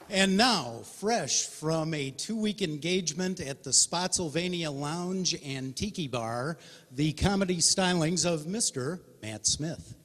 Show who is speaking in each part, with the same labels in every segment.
Speaker 1: And now, fresh from a 2-week engagement at the Spotsylvania Lounge and Tiki Bar, the comedy stylings of Mr. Matt Smith.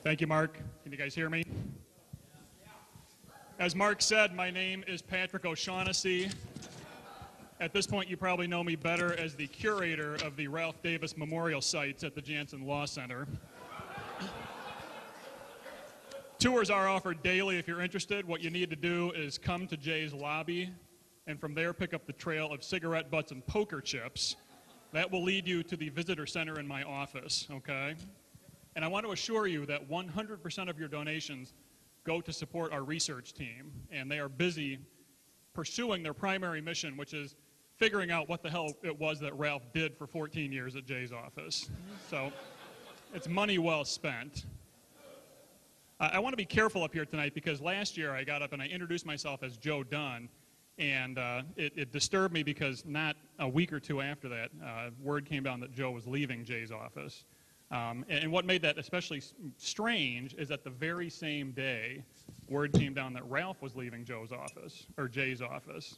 Speaker 2: Thank you, Mark. Can you guys hear me? As Mark said, my name is Patrick O'Shaughnessy. At this point, you probably know me better as the curator of the Ralph Davis Memorial Sites at the Jansen Law Center. Tours are offered daily if you're interested. What you need to do is come to Jay's lobby, and from there pick up the trail of cigarette butts and poker chips. That will lead you to the visitor center in my office, okay? And I want to assure you that 100% of your donations go to support our research team, and they are busy pursuing their primary mission, which is figuring out what the hell it was that Ralph did for 14 years at Jay's office. So it's money well spent. I want to be careful up here tonight because last year I got up and I introduced myself as Joe Dunn, and it disturbed me because not a week or two after that, word came down that Joe was leaving Jay's office. And what made that especially strange is that the very same day, word came down that Ralph was leaving Joe's office, or Jay's office,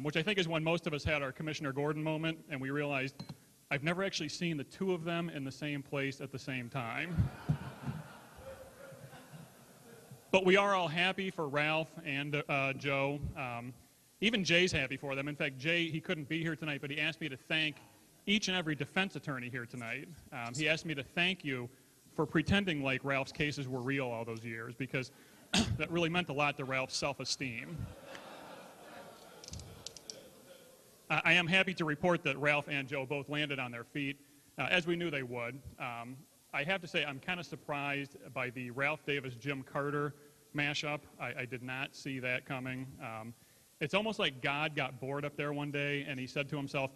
Speaker 2: which I think is when most of us had our Commissioner Gordon moment, and we realized I've never actually seen the two of them in the same place at the same time. But we are all happy for Ralph and Joe. Even Jay's happy for them. In fact, Jay, he couldn't be here tonight, but he asked me to thank each and every defense attorney here tonight. He asked me to thank you for pretending like Ralph's cases were real all those years, because that really meant a lot to Ralph's self-esteem. I am happy to report that Ralph and Joe both landed on their feet, as we knew they would. I have to say I'm kind of surprised by the Ralph Davis-Jim Carter mashup. I did not see that coming. It's almost like God got bored up there one day and he said to himself,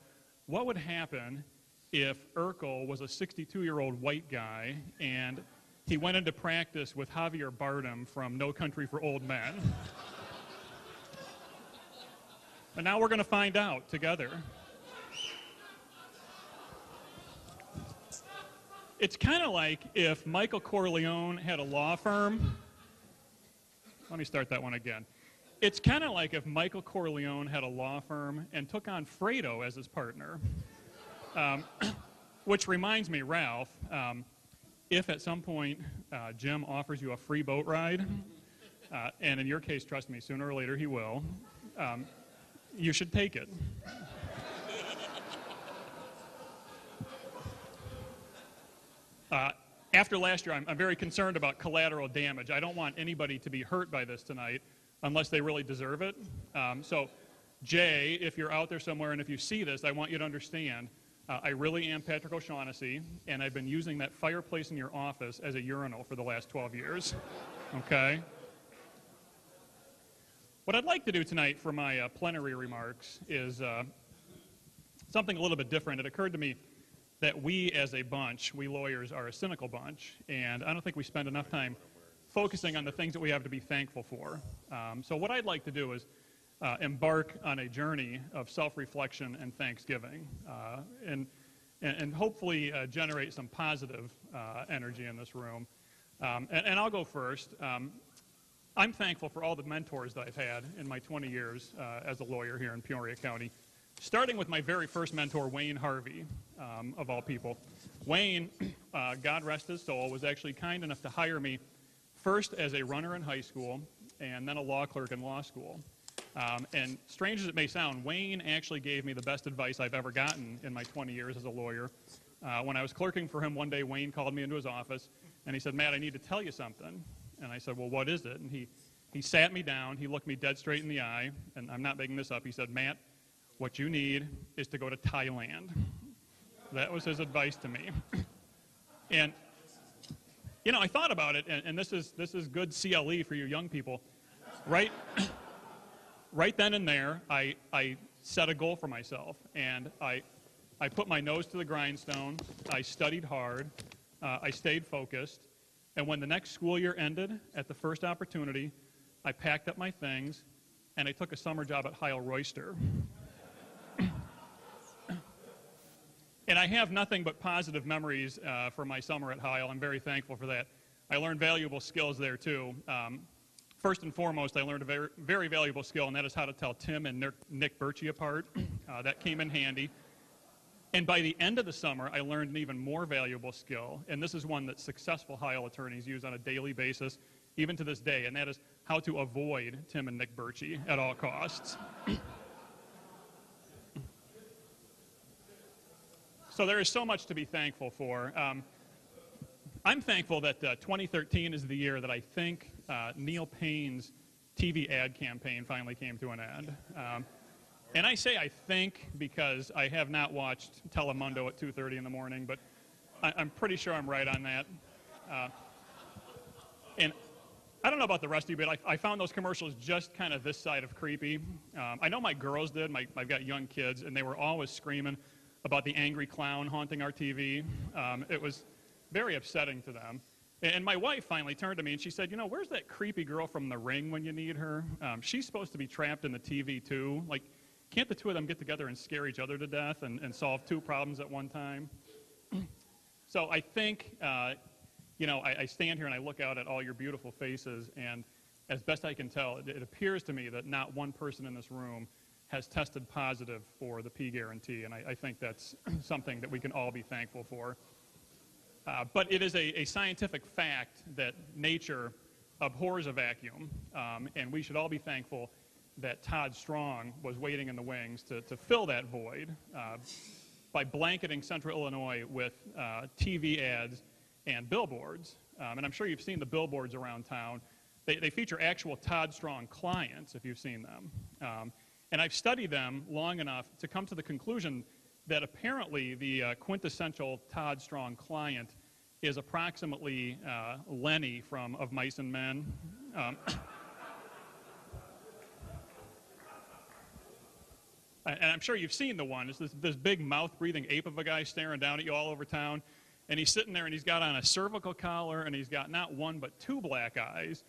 Speaker 2: what would happen if Urkel was a 62-year-old white guy and he went into practice with Javier Bardem from No Country for Old Men? And now we're going to find out together. It's kind of like if Michael Corleone had a law firm. Let me start that one again. It's kind of like if Michael Corleone had a law firm and took on Fredo as his partner. Which reminds me, Ralph, if at some point Jim offers you a free boat ride, and in your case, trust me, sooner or later he will, you should take it. After last year, I'm very concerned about collateral damage. I don't want anybody to be hurt by this tonight unless they really deserve it. So, Jay, if you're out there somewhere and if you see this, I want you to understand I really am Patrick O'Shaughnessy, and I've been using that fireplace in your office as a urinal for the last 12 years. Okay? What I'd like to do tonight for my plenary remarks is something a little bit different. It occurred to me that we as a bunch, we lawyers, are a cynical bunch, and I don't think we spend enough time focusing on the things that we have to be thankful for. So what I'd like to do is embark on a journey of self-reflection and thanksgiving, and hopefully generate some positive energy in this room. And I'll go first. I'm thankful for all the mentors that I've had in my 20 years as a lawyer here in Peoria County, starting with my very first mentor, Wayne Harvey, of all people. Wayne, God rest his soul, was actually kind enough to hire me first as a runner in high school and then a law clerk in law school. And strange as it may sound, Wayne actually gave me the best advice I've ever gotten in my 20 years as a lawyer. When I was clerking for him one day, Wayne called me into his office and he said, Matt, I need to tell you something. And I said, well, what is it? And he sat me down, he looked me dead straight in the eye, and I'm not making this up. He said, Matt, what you need is to go to Thailand. That was his advice to me. And, you know, I thought about it, and this is good CLE for you young people. Right then and there, I set a goal for myself, and I put my nose to the grindstone. I studied hard. I stayed focused. And when the next school year ended, at the first opportunity, I packed up my things, and I took a summer job at Heil Royster. And I have nothing but positive memories for my summer at Heil. I'm very thankful for that. I learned valuable skills there, too. First and foremost, I learned a very, very valuable skill, and that is how to tell Tim and Nick Birchie apart. That came in handy. And by the end of the summer, I learned an even more valuable skill, and this is one that successful Heil attorneys use on a daily basis, even to this day, and that is how to avoid Tim and Nick Birchie at all costs. So there is so much to be thankful for. I'm thankful that 2013 is the year that I think Neil Payne's TV ad campaign finally came to an end. And I say I think because I have not watched Telemundo at 2:30 in the morning, but I'm pretty sure I'm right on that. And I don't know about the rest of you, but I found those commercials just kind of this side of creepy. I know my girls did. I've got young kids, and they were always screaming about the angry clown haunting our TV. It was very upsetting to them. And my wife finally turned to me and she said, where's that creepy girl from The Ring when you need her? She's supposed to be trapped in the TV too. Like, can't the two of them get together and scare each other to death and solve two problems at one time? So I think, I stand here and I look out at all your beautiful faces, and as best I can tell, it appears to me that not one person in this room has tested positive for the P guarantee, and I think that's something that we can all be thankful for. But it is a scientific fact that nature abhors a vacuum, and we should all be thankful that Todd Strong was waiting in the wings to fill that void by blanketing Central Illinois with TV ads and billboards. And I'm sure you've seen the billboards around town. They feature actual Todd Strong clients, if you've seen them. And I've studied them long enough to come to the conclusion that apparently the quintessential Todd Strong client is approximately Lenny from Of Mice and Men. And I'm sure you've seen the one. It's this big mouth-breathing ape of a guy staring down at you all over town. And he's sitting there and he's got on a cervical collar and he's got not one but two black eyes.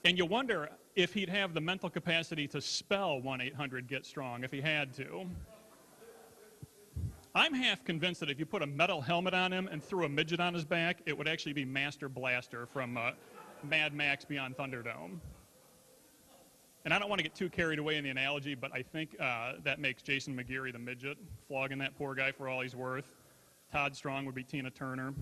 Speaker 2: And you wonder if he'd have the mental capacity to spell 1-800-GET-STRONG if he had to. I'm half convinced that if you put a metal helmet on him and threw a midget on his back, it would actually be Master Blaster from Mad Max Beyond Thunderdome. And I don't want to get too carried away in the analogy, but I think that makes Jason McGeary the midget, flogging that poor guy for all he's worth. Todd Strong would be Tina Turner.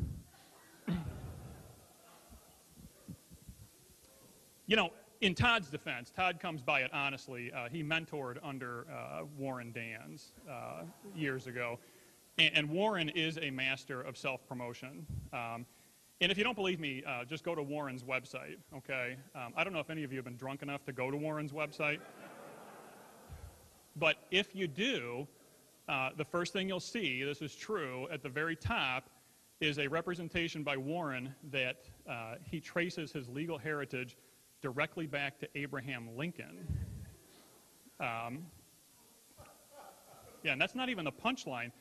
Speaker 2: In Todd's defense, Todd comes by it honestly. He mentored under Warren Dans years ago. And Warren is a master of self-promotion. And if you don't believe me, just go to Warren's website, okay? I don't know if any of you have been drunk enough to go to Warren's website. But if you do, the first thing you'll see, this is true, at the very top is a representation by Warren that he traces his legal heritage directly back to Abraham Lincoln. Yeah, and that's not even the punchline.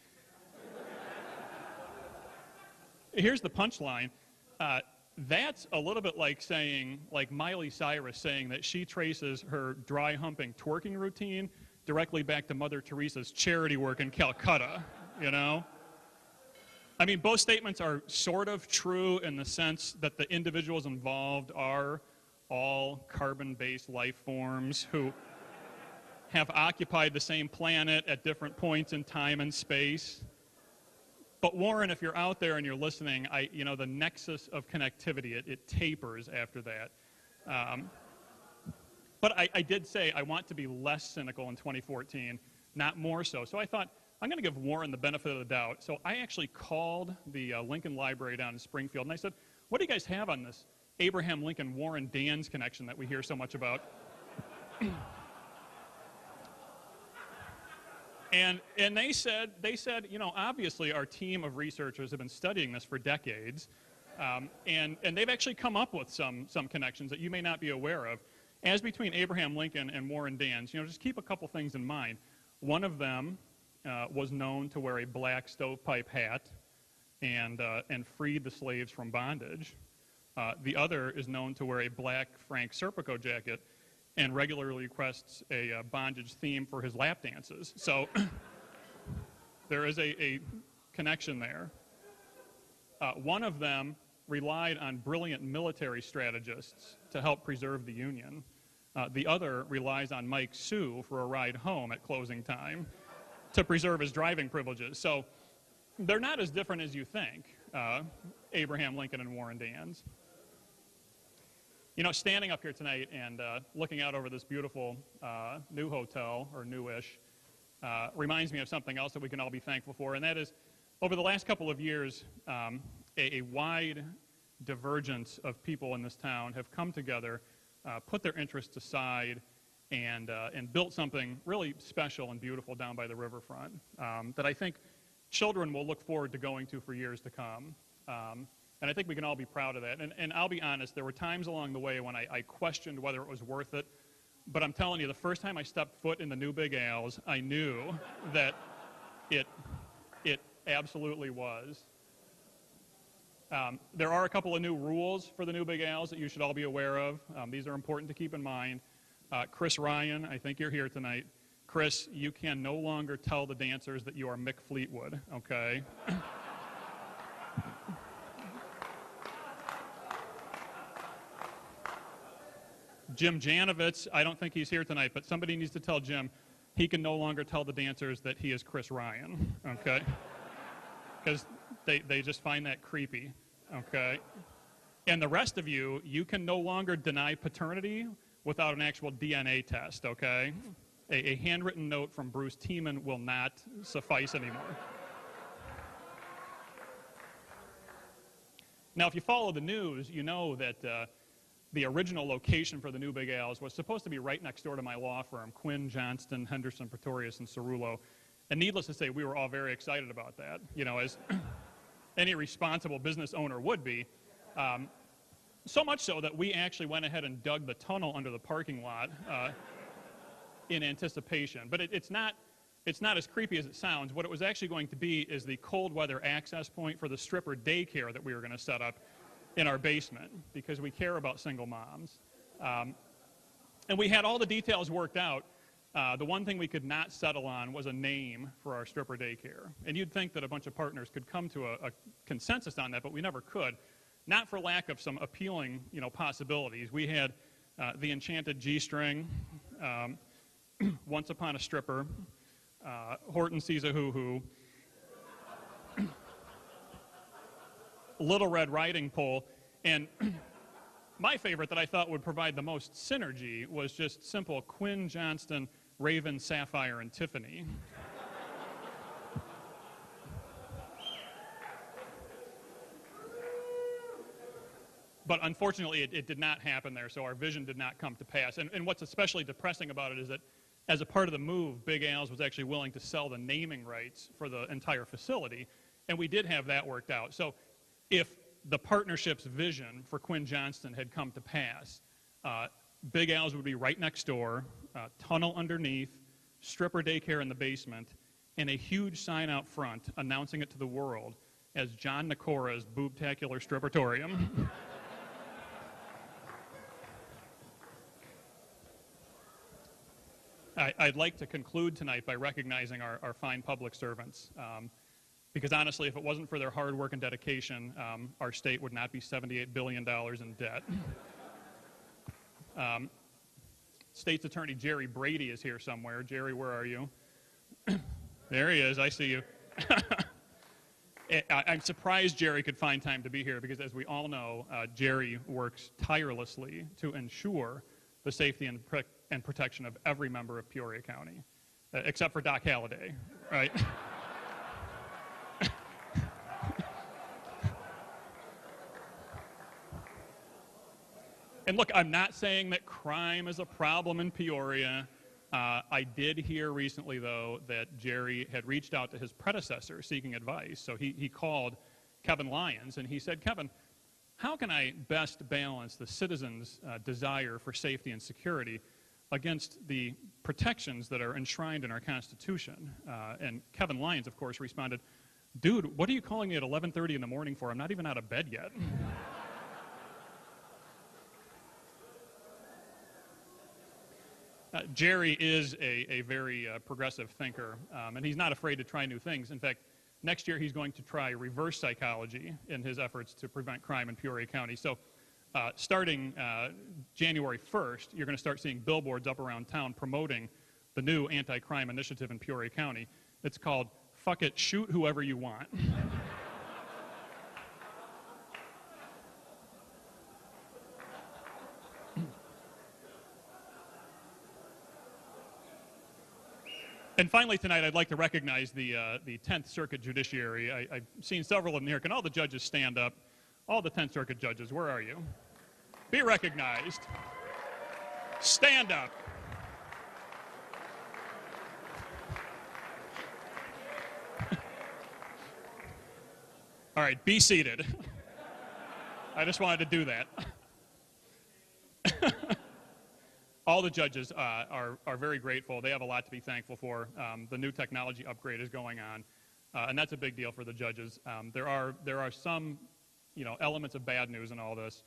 Speaker 2: Here's the punchline. That's a little bit like saying, like Miley Cyrus saying that she traces her dry humping twerking routine directly back to Mother Teresa's charity work in Calcutta, I mean, both statements are sort of true in the sense that the individuals involved are all carbon-based life forms who have occupied the same planet at different points in time and space. But Warren, if you're out there and you're listening, the nexus of connectivity, it tapers after that. But I did say I want to be less cynical in 2014, not more so. So I thought, I'm going to give Warren the benefit of the doubt. So I actually called the Lincoln Library down in Springfield, and I said, what do you guys have on this Abraham Lincoln Warren Dans connection that we hear so much about? And they said, obviously our team of researchers have been studying this for decades, and they've actually come up with some connections that you may not be aware of. As between Abraham Lincoln and Warren Dans, just keep a couple things in mind. One of them was known to wear a black stovepipe hat and freed the slaves from bondage. The other is known to wear a black Frank Serpico jacket and regularly requests a bondage theme for his lap dances. So There is a connection there. One of them relied on brilliant military strategists to help preserve the Union. The other relies on Mike Sue for a ride home at closing time to preserve his driving privileges. So they're not as different as you think, Abraham Lincoln and Warren Dans. You know, standing up here tonight and looking out over this beautiful new hotel, or newish, reminds me of something else that we can all be thankful for, and that is, over the last couple of years, a wide divergence of people in this town have come together, put their interests aside, and built something really special and beautiful down by the riverfront that I think children will look forward to going to for years to come. And I think we can all be proud of that. And I'll be honest, there were times along the way when I questioned whether it was worth it. But I'm telling you, the first time I stepped foot in the new Big Al's, I knew that it absolutely was. There are a couple of new rules for the new Big Al's that you should all be aware of. These are important to keep in mind. Chris Ryan, I think you're here tonight. Chris, you can no longer tell the dancers that you are Mick Fleetwood, okay? Jim Janovitz, I don't think he's here tonight, but somebody needs to tell Jim he can no longer tell the dancers that he is Chris Ryan, okay? Because they just find that creepy, okay? And the rest of you, you can no longer deny paternity without an actual DNA test, okay? A handwritten note from Bruce Tiemann will not suffice anymore. Now, if you follow the news, you know that the original location for the new Big Al's was supposed to be right next door to my law firm, Quinn, Johnston, Henderson, Pretorius, and Cerullo. And needless to say, we were all very excited about that, you know, as any responsible business owner would be. So much so that we actually went ahead and dug the tunnel under the parking lot in anticipation. But it's not as creepy as it sounds. What it was actually going to be is the cold weather access point for the stripper daycare that we were going to set up in our basement, because we care about single moms. And we had all the details worked out. The one thing we could not settle on was a name for our stripper daycare. And you'd think that a bunch of partners could come to a consensus on that, but we never could. Not for lack of some appealing, you know, possibilities. We had the Enchanted G-String, Once Upon a Stripper, Horton Sees a Hoo-Hoo, Little Red Riding Pole, and my favorite that I thought would provide the most synergy was just simple Quinn, Johnston, Raven, Sapphire, and Tiffany. But unfortunately, it did not happen there, so our vision did not come to pass. And what's especially depressing about it is that as a part of the move, Big Al's was actually willing to sell the naming rights for the entire facility, and we did have that worked out. So if the partnership's vision for Quinn Johnston had come to pass, Big Al's would be right next door, tunnel underneath, stripper daycare in the basement, and a huge sign out front announcing it to the world as John Nicora's Boobtacular Strippertorium. I'd like to conclude tonight by recognizing our fine public servants. Because honestly, if it wasn't for their hard work and dedication, our state would not be $78 billion in debt. State's Attorney Jerry Brady is here somewhere. Jerry, where are you? There he is. I see you. I'm surprised Jerry could find time to be here because, as we all know, Jerry works tirelessly to ensure the safety and protection of every member of Peoria County, except for Doc Halliday, right? And look, I'm not saying that crime is a problem in Peoria. I did hear recently, though, that Jerry had reached out to his predecessor seeking advice. So he called Kevin Lyons, and he said, Kevin, how can I best balance the citizens' desire for safety and security against the protections that are enshrined in our Constitution? And Kevin Lyons, of course, responded, dude, what are you calling me at 11:30 in the morning for? I'm not even out of bed yet. Jerry is a very progressive thinker, and he's not afraid to try new things. In fact, next year he's going to try reverse psychology in his efforts to prevent crime in Peoria County. So starting January 1st, you're going to start seeing billboards up around town promoting the new anti-crime initiative in Peoria County. It's called Fuck It, Shoot Whoever You Want. And finally tonight, I'd like to recognize the 10th Circuit Judiciary. I've seen several of them here. Can all the judges stand up? All the 10th Circuit judges, where are you? Be recognized. Stand up. All right, be seated. I just wanted to do that. All the judges are very grateful. They have a lot to be thankful for. The new technology upgrade is going on, and that's a big deal for the judges. There are some, elements of bad news in all this.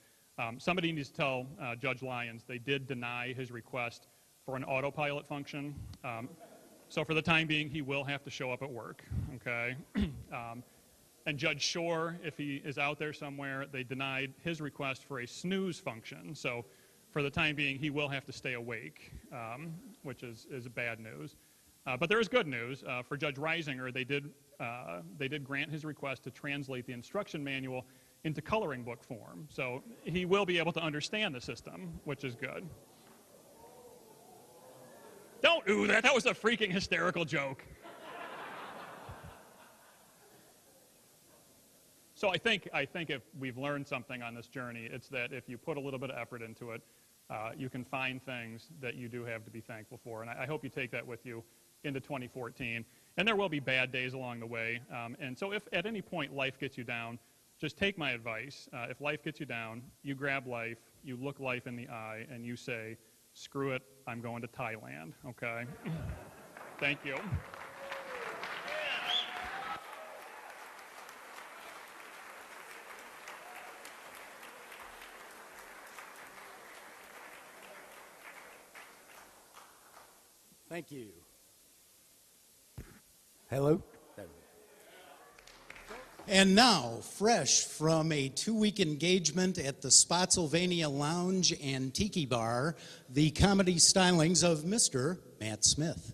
Speaker 2: Somebody needs to tell Judge Lyons they did deny his request for an autopilot function. So for the time being, he will have to show up at work. Okay. And Judge Shore, if he is out there somewhere, they denied his request for a snooze function. So for the time being, he will have to stay awake, which is bad news. But there is good news. For Judge Reisinger, they did grant his request to translate the instruction manual into coloring book form. So he will be able to understand the system, which is good. Don't ooh that. That was a freaking hysterical joke. So I think if we've learned something on this journey, it's that if you put a little bit of effort into it, you can find things that you do have to be thankful for. And I hope you take that with you into 2014. And there will be bad days along the way. And so if at any point life gets you down, just take my advice. If life gets you down, you grab life, you look life in the eye, and you say, screw it, I'm going to Thailand, okay? Thank you.
Speaker 1: Thank you. Hello? And now, fresh from a 2-week engagement at the Spotsylvania Lounge and Tiki Bar, the comedy stylings of Mr. Matt Smith.